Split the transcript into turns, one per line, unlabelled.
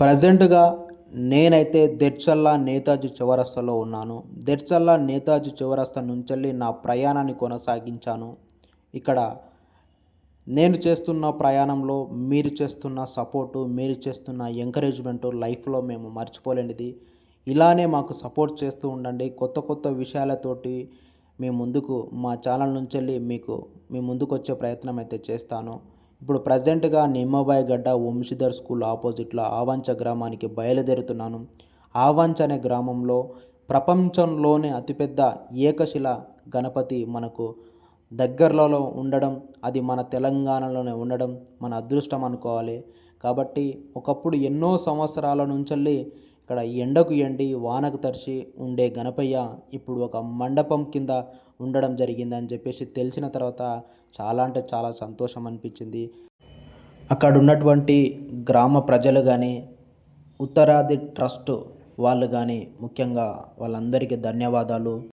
ప్రజెంట్‌గా నేనైతే దెడ్చల్ల నేతాజీ చౌరస్తాలో ఉన్నాను. దెడ్చల్ల నేతాజీ చౌరస్తా నుంచెల్లి నా ప్రయాణాన్ని కొనసాగించాను. ఇక్కడ నేను చేస్తున్న ప్రయాణంలో మీరు చేస్తున్న సపోర్టు, మీరు చేస్తున్న ఎంకరేజ్‌మెంటు లైఫ్‌లో మేము మర్చిపోలేనిది. ఇలానే మాకు సపోర్ట్ చేస్తూ ఉండండి. కొత్త కొత్త విషయాలతోటి మీ ముందుకు మా ఛానల్ నుంచెల్లి మీ ముందుకొచ్చే ప్రయత్నం అయితే చేస్తాను. ఇప్పుడు ప్రజెంట్‌గా నిమ్మబాయి గడ్డ వంశీధర్ స్కూల్ ఆపోజిట్‌లో ఆవంచ గ్రామానికి బయలుదేరుతున్నాను. ఆవంచ అనే గ్రామంలో ప్రపంచంలోనే అతిపెద్ద ఏకశిల గణపతి మనకు దగ్గరలో ఉండడం, అది మన తెలంగాణలోనే ఉండడం మన అదృష్టం అనుకోవాలి. కాబట్టి ఒకప్పుడు ఎన్నో సంవత్సరాల నుంచెల్లి ఇక్కడ ఎండకు ఎండి వానకు తడిసి ఉండే గణపయ్య ఇప్పుడు ఒక మండపం కింద ఉండడం జరిగిందని చెప్పేసి తెలిసిన తర్వాత చాలా అంటే చాలా సంతోషం అనిపించింది. అక్కడ ఉన్నటువంటి గ్రామ ప్రజలు కానీ, ఉత్తరాది ట్రస్ట్ వాళ్ళు కానీ ముఖ్యంగా వాళ్ళందరికీ ధన్యవాదాలు.